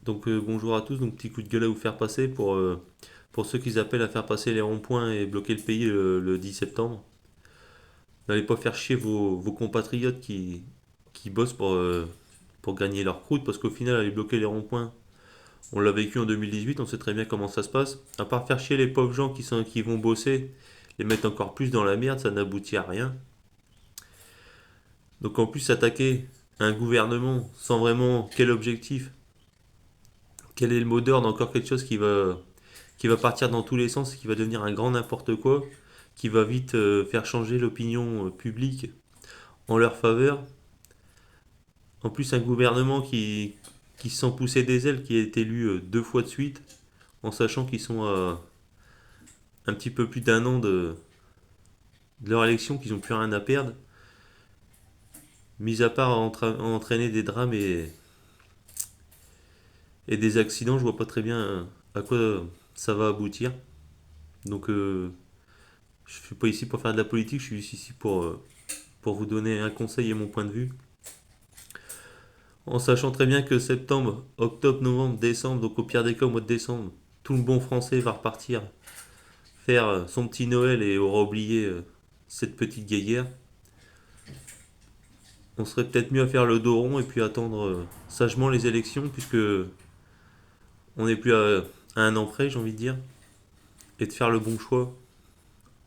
Donc bonjour à tous, donc petit coup de gueule à vous faire passer pour ceux qui appellent à faire passer les ronds-points et bloquer le pays le 10 septembre. N'allez pas faire chier vos compatriotes qui bossent pour gagner leur croûte parce qu'au final aller bloquer les ronds-points, on l'a vécu en 2018, on sait très bien comment ça se passe. À part faire chier les pauvres gens qui vont bosser, les mettre encore plus dans la merde, ça n'aboutit à rien. Donc en plus s'attaquer à un gouvernement sans vraiment quel objectif, quel est le mot d'ordre, encore quelque chose qui va partir dans tous les sens, qui va devenir un grand n'importe quoi, qui va vite faire changer l'opinion publique en leur faveur. En plus, un gouvernement qui se sent pousser des ailes, qui a été élu deux fois de suite, en sachant qu'ils sont à un petit peu plus d'un an de leur élection, qu'ils n'ont plus rien à perdre, mis à part entraîner des drames et des accidents, je vois pas très bien à quoi ça va aboutir. Donc je suis pas ici pour faire de la politique, je suis ici pour vous donner un conseil et mon point de vue. En sachant très bien que septembre, octobre, novembre, décembre, donc au pire des cas au mois de décembre, tout le bon français va repartir faire son petit Noël et aura oublié cette petite guéguerre. On serait peut-être mieux à faire le dos rond et puis attendre sagement les élections puisque on n'est plus à un an près, j'ai envie de dire, et de faire le bon choix.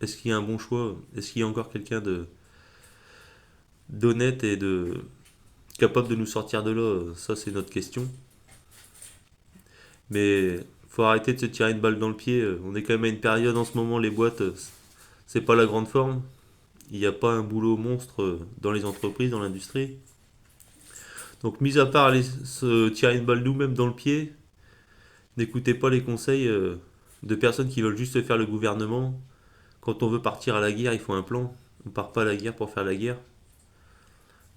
Est-ce qu'il y a un bon choix? Est-ce qu'il y a encore quelqu'un de d'honnête et de capable de nous sortir de là? Ça c'est notre question. Mais faut arrêter de se tirer une balle dans le pied. On est quand même à une période en ce moment, les boîtes, c'est pas la grande forme. Il n'y a pas un boulot monstre dans les entreprises, dans l'industrie. Donc, mis à part se tirer une balle nous-mêmes dans le pied, n'écoutez pas les conseils de personnes qui veulent juste faire le gouvernement. Quand on veut partir à la guerre, il faut un plan. On part pas à la guerre pour faire la guerre.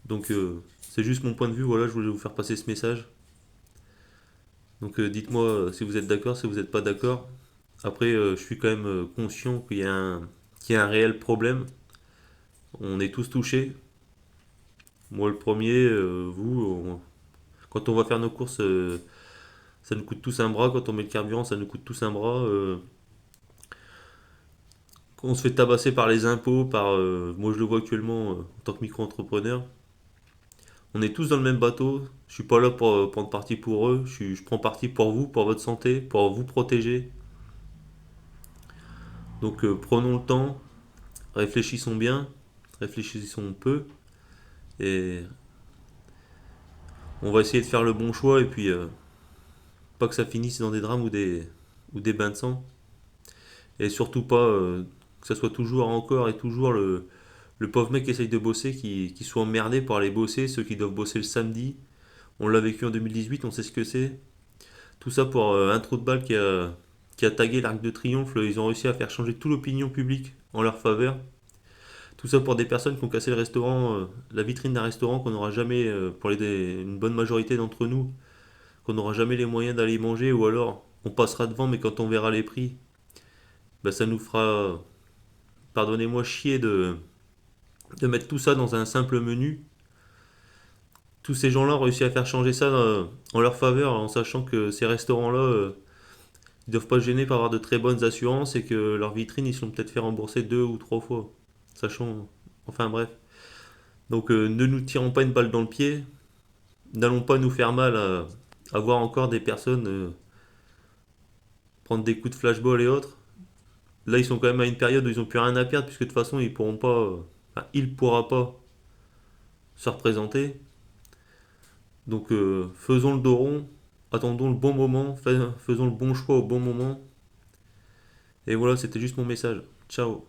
Donc, c'est juste mon point de vue. Voilà, je voulais vous faire passer ce message. Donc, dites-moi si vous êtes d'accord, si vous n'êtes pas d'accord. Après, je suis quand même conscient qu'il y a un réel problème. On est tous touchés. Moi, le premier, quand on va faire nos courses, ça nous coûte tous un bras. Quand on met le carburant, ça nous coûte tous un bras. Quand on se fait tabasser par les impôts, moi je le vois actuellement en tant que micro-entrepreneur. On est tous dans le même bateau. Je suis pas là pour prendre parti pour eux. Je prends parti pour vous, pour votre santé, pour vous protéger. Donc prenons le temps, réfléchissons bien, réfléchissons peu, et on va essayer de faire le bon choix et puis pas que ça finisse dans des drames ou des bains de sang. Et surtout pas que ça soit toujours encore et toujours le pauvre mec qui essaye de bosser qui soit emmerdé pour aller bosser, ceux qui doivent bosser le samedi. On l'a vécu en 2018, on sait ce que c'est. Tout ça pour un trou de balle qui a tagué l'Arc de Triomphe. Ils ont réussi à faire changer toute l'opinion publique en leur faveur. Tout ça pour des personnes qui ont cassé le restaurant, la vitrine d'un restaurant qu'on n'aura jamais, une bonne majorité d'entre nous, qu'on n'aura jamais les moyens d'aller manger, ou alors on passera devant, mais quand on verra les prix, bah, ça nous fera, pardonnez-moi, chier de mettre tout ça dans un simple menu. Tous ces gens-là ont réussi à faire changer ça en leur faveur, en sachant que ces restaurants-là, ils doivent pas se gêner pour avoir de très bonnes assurances et que leurs vitrines, ils sont peut-être fait rembourser deux ou trois fois. Sachant, enfin bref. Donc ne nous tirons pas une balle dans le pied, n'allons pas nous faire mal à voir encore des personnes prendre des coups de flashball et autres. Là, ils sont quand même à une période où ils n'ont plus rien à perdre, puisque de toute façon, ils pourront pas, enfin, il pourra pas se représenter. Donc, faisons le dos rond, attendons le bon moment, faisons le bon choix au bon moment. Et voilà, c'était juste mon message. Ciao.